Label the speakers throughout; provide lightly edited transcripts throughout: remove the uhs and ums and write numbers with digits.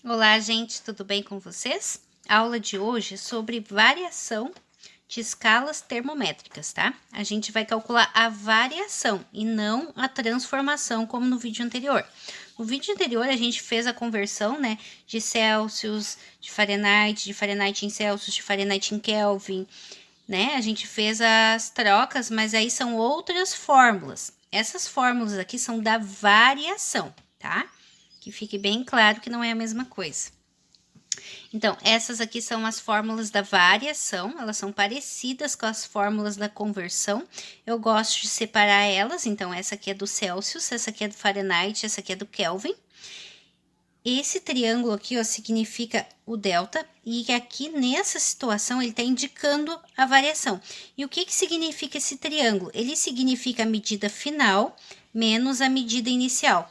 Speaker 1: Olá, gente, tudo bem com vocês? A aula de hoje é sobre variação de escalas termométricas, tá? A gente vai calcular a variação e não a transformação, como no vídeo anterior. No vídeo anterior, a gente fez a conversão, né, de Celsius, de Fahrenheit em Celsius, de Fahrenheit em Kelvin, né? A gente fez as trocas, mas aí são outras fórmulas. Essas fórmulas aqui são da variação, tá? Que fique bem claro que não é a mesma coisa. Então, essas aqui são as fórmulas da variação, elas são parecidas com as fórmulas da conversão. Eu gosto de separar elas, então essa aqui é do Celsius, essa aqui é do Fahrenheit, essa aqui é do Kelvin. Esse triângulo aqui, ó, significa o delta, e aqui nessa situação ele está indicando a variação. E o que significa esse triângulo? Ele significa a medida final menos a medida inicial.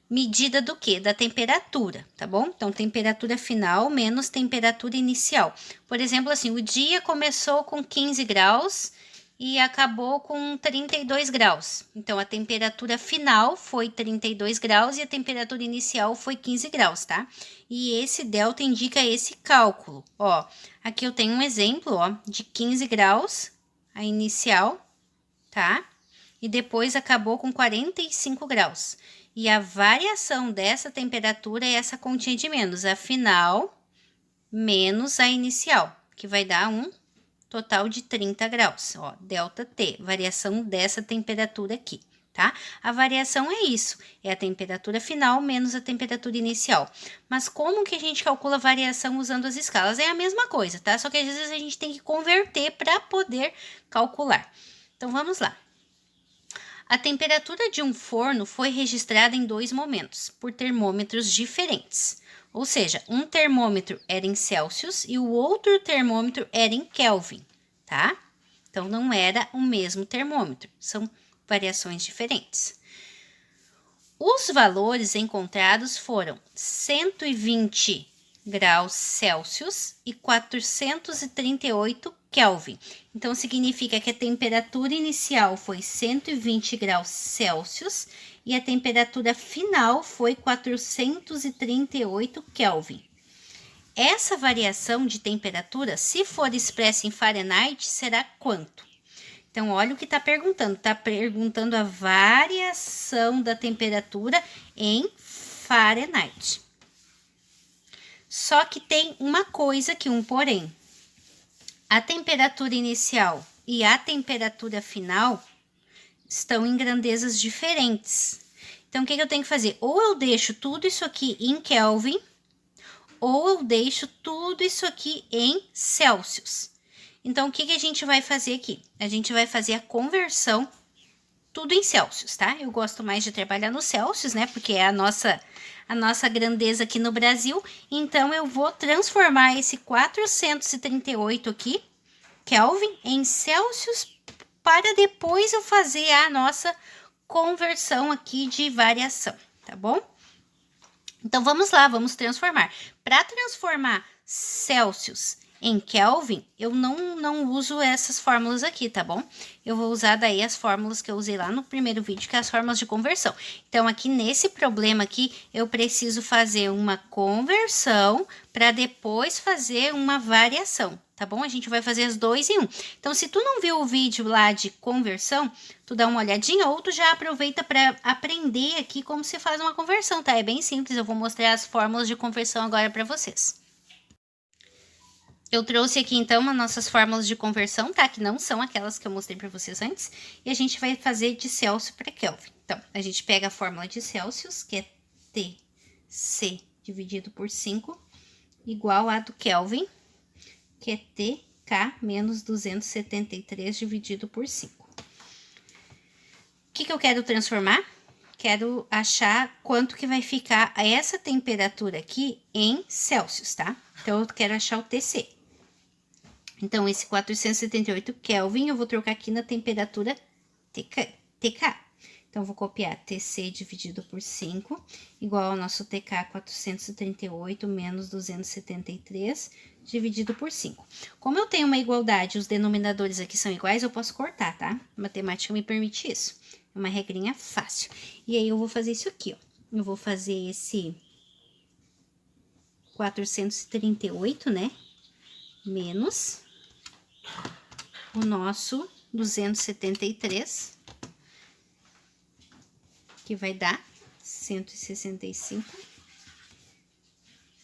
Speaker 1: Medida do quê? Da temperatura, tá bom? Então, temperatura final menos temperatura inicial. Por exemplo, assim, o dia começou com 15 graus e acabou com 32 graus. Então, a temperatura final foi 32 graus e a temperatura inicial foi 15 graus, tá? E esse delta indica esse cálculo. Ó, aqui eu tenho um exemplo, ó, de 15 graus, a inicial, tá? E depois acabou com 45 graus. E a variação dessa temperatura é essa continha de menos, a final menos a inicial, que vai dar um total de 30 graus, ó, delta T, variação dessa temperatura aqui, tá? A variação é isso, é a temperatura final menos a temperatura inicial. Mas como que a gente calcula a variação usando as escalas? É a mesma coisa, tá? Só que às vezes a gente tem que converter para poder calcular. Então, vamos lá. A temperatura de um forno foi registrada em dois momentos, por termômetros diferentes. Ou seja, um termômetro era em Celsius e o outro termômetro era em Kelvin, tá? Então, não era o mesmo termômetro, são variações diferentes. Os valores encontrados foram 120 graus Celsius e 438 Kelvin. Então, significa que a temperatura inicial foi 120 graus Celsius e a temperatura final foi 438 Kelvin. Essa variação de temperatura, se for expressa em Fahrenheit, será quanto? Então, olha o que está perguntando. Está perguntando a variação da temperatura em Fahrenheit. Só que tem uma coisa aqui, um porém. A temperatura inicial e a temperatura final estão em grandezas diferentes. Então, o que eu tenho que fazer? Ou eu deixo tudo isso aqui em Kelvin, ou eu deixo tudo isso aqui em Celsius. Então, o que a gente vai fazer aqui? A gente vai fazer a conversão tudo em Celsius, tá? Eu gosto mais de trabalhar no Celsius, né? Porque é a nossa grandeza aqui no Brasil. Então, eu vou transformar esse 438 aqui, Kelvin, em Celsius, para depois eu fazer a nossa conversão aqui de variação, tá bom? Então, vamos lá, vamos transformar. Para transformar Celsius em Kelvin, eu não uso essas fórmulas aqui, tá bom? Eu vou usar daí as fórmulas que eu usei lá no primeiro vídeo, que é as fórmulas de conversão. Então, aqui nesse problema aqui, eu preciso fazer uma conversão para depois fazer uma variação, tá bom? A gente vai fazer as dois em um. Então, se tu não viu o vídeo lá de conversão, tu dá uma olhadinha ou tu já aproveita para aprender aqui como se faz uma conversão, tá? É bem simples, eu vou mostrar as fórmulas de conversão agora para vocês. Eu trouxe aqui, então, as nossas fórmulas de conversão, tá? Que não são aquelas que eu mostrei para vocês antes. E a gente vai fazer de Celsius para Kelvin. Então, a gente pega a fórmula de Celsius, que é TC dividido por 5, igual a do Kelvin, que é TK menos 273 dividido por 5. O que eu quero transformar? Quero achar quanto que vai ficar essa temperatura aqui em Celsius, tá? Então, eu quero achar o TC. Então, esse 478 Kelvin, eu vou trocar aqui na temperatura TK. Então, vou copiar TC dividido por 5, igual ao nosso TK 438 menos 273, dividido por 5. Como eu tenho uma igualdade, os denominadores aqui são iguais, eu posso cortar, tá? A matemática me permite isso. É uma regrinha fácil. E aí, eu vou fazer isso aqui, ó. Eu vou fazer esse 438, né? Menos o nosso 273, que vai dar 165.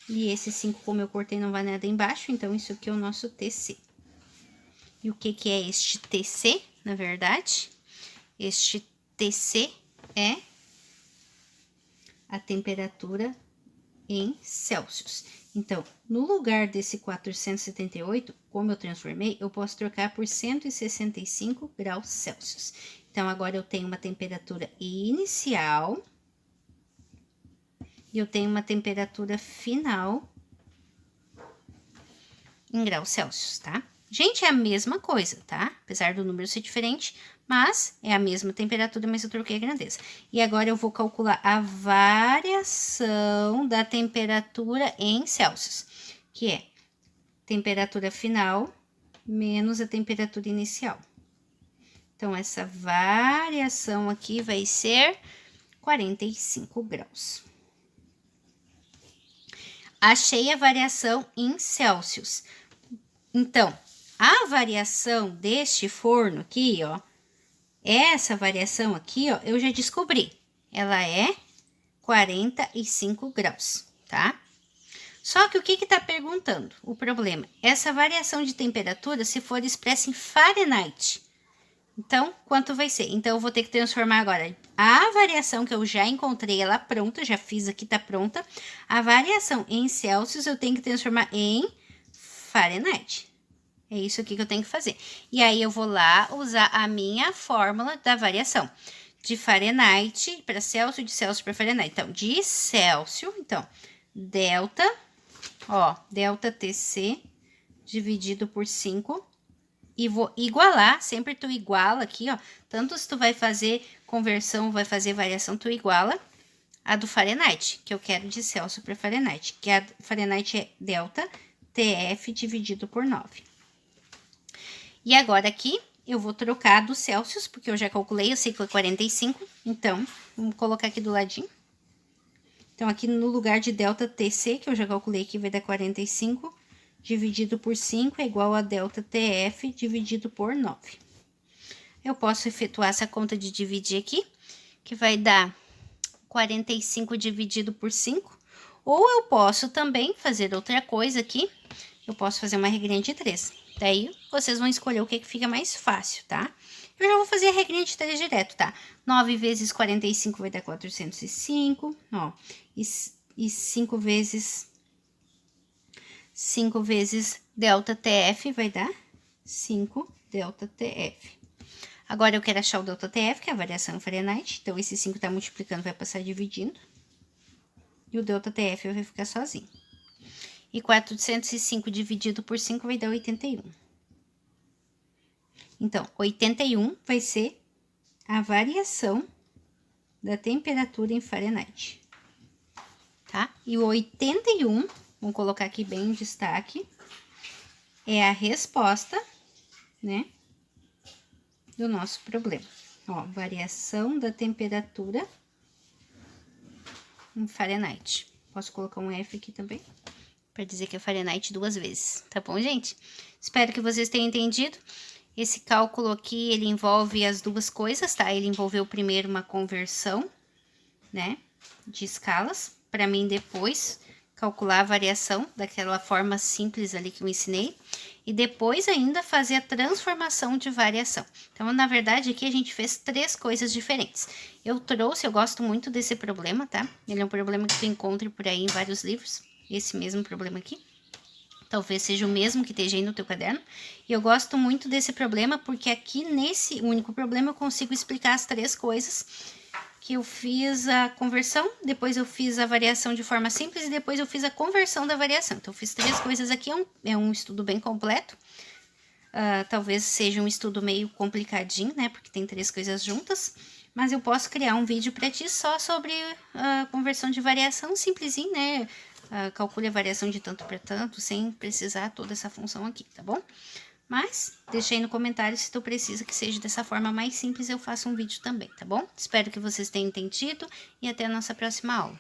Speaker 1: E esse 5, como eu cortei, não vai nada embaixo, então isso aqui é o nosso TC. E o que que é este TC, na verdade? Este TC é a temperatura em Celsius. Então, no lugar desse 478, como eu transformei, eu posso trocar por 165 graus Celsius. Então, agora eu tenho uma temperatura inicial e eu tenho uma temperatura final em graus Celsius, tá? Gente, é a mesma coisa, tá? Apesar do número ser diferente, mas é a mesma temperatura, mas eu troquei a grandeza. E agora eu vou calcular a variação da temperatura em Celsius, que é temperatura final menos a temperatura inicial. Então, essa variação aqui vai ser 45 graus. Achei a variação em Celsius. Então, a variação deste forno aqui, ó, essa variação aqui, ó, eu já descobri. Ela é 45 graus, tá? Só que o que que tá perguntando? O problema, essa variação de temperatura, se for expressa em Fahrenheit, então, quanto vai ser? Então, eu vou ter que transformar agora a variação que eu já encontrei, ela pronta, já fiz aqui, tá pronta. A variação em Celsius, eu tenho que transformar em Fahrenheit. É isso aqui que eu tenho que fazer. E aí, eu vou lá usar a minha fórmula da variação. De Fahrenheit para Celsius, de Celsius para Fahrenheit. Então, de Celsius, então, delta, ó, delta TC dividido por 5. E vou igualar, sempre tu iguala aqui, ó. Tanto se tu vai fazer conversão, vai fazer variação, tu iguala a do Fahrenheit, que eu quero de Celsius para Fahrenheit. Que a Fahrenheit é delta TF dividido por 9. E agora aqui, eu vou trocar do Celsius, porque eu já calculei, eu sei que é 45. Então, vamos colocar aqui do ladinho. Então, aqui no lugar de delta TC, que eu já calculei que vai dar 45, dividido por 5 é igual a delta TF dividido por 9. Eu posso efetuar essa conta de dividir aqui, que vai dar 45 dividido por 5. Ou eu posso também fazer outra coisa aqui, eu posso fazer uma regrinha de 3. Daí, vocês vão escolher o que fica mais fácil, tá? Eu já vou fazer a regrinha de 3 direto, tá? 9 vezes 45 vai dar 405, ó. E 5 vezes delta TF vai dar 5 delta TF. Agora, eu quero achar o delta TF, que é a variação em Fahrenheit. Então, esse 5 tá multiplicando, vai passar dividindo. E o delta TF vai ficar sozinho. E 405 dividido por 5 vai dar 81. Então, 81 vai ser a variação da temperatura em Fahrenheit. Tá? E o 81, vamos colocar aqui bem em destaque, é a resposta, né, do nosso problema. Ó, variação da temperatura em Fahrenheit. Posso colocar um F aqui também, para dizer que é Fahrenheit 2 vezes, tá bom, gente? Espero que vocês tenham entendido. Esse cálculo aqui, ele envolve as duas coisas, tá? Ele envolveu primeiro uma conversão, né, de escalas, para mim depois calcular a variação daquela forma simples ali que eu ensinei, e depois ainda fazer a transformação de variação. Então, na verdade, aqui a gente fez 3 coisas diferentes. Eu gosto muito desse problema, tá? Ele é um problema que tu encontra por aí em vários livros, esse mesmo problema aqui. Talvez seja o mesmo que esteja aí no teu caderno. E eu gosto muito desse problema porque aqui nesse único problema eu consigo explicar as 3 coisas. Que eu fiz a conversão, depois eu fiz a variação de forma simples e depois eu fiz a conversão da variação. Então, eu fiz 3 coisas aqui, é um estudo bem completo. Talvez seja um estudo meio complicadinho, né? Porque tem 3 coisas juntas. Mas eu posso criar um vídeo para ti só sobre a conversão de variação, simplesinho, né? Calcule a variação de tanto para tanto, sem precisar toda essa função aqui, tá bom? Mas, deixa aí no comentário se tu precisa que seja dessa forma mais simples, eu faço um vídeo também, tá bom? Espero que vocês tenham entendido e até a nossa próxima aula.